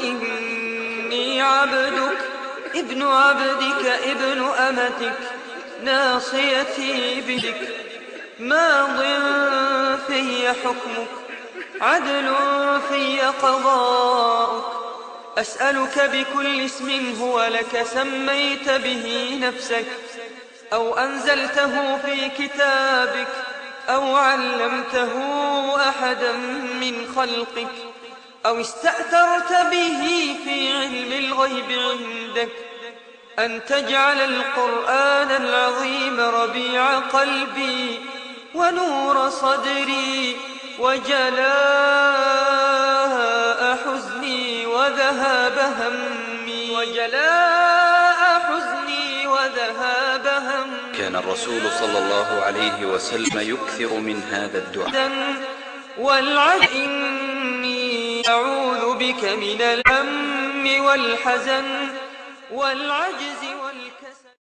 إني عبدك ابن عبدك ابن أمتك ناصيتي بيدك ماض في حكمك عدل في قضاؤك أسألك بكل اسم هو لك سميت به نفسك أو أنزلته في كتابك أو علمته أحدا من خلقك أو استأثرت به في علم الغيب عندك أن تجعل القرآن العظيم ربيع قلبي ونور صدري وجلاء حزني وذهاب همي كان الرسول صلى الله عليه وسلم يكثر من هذا الدعاء. إني أعوذ بك من الهم والحزن والعجز والكسل.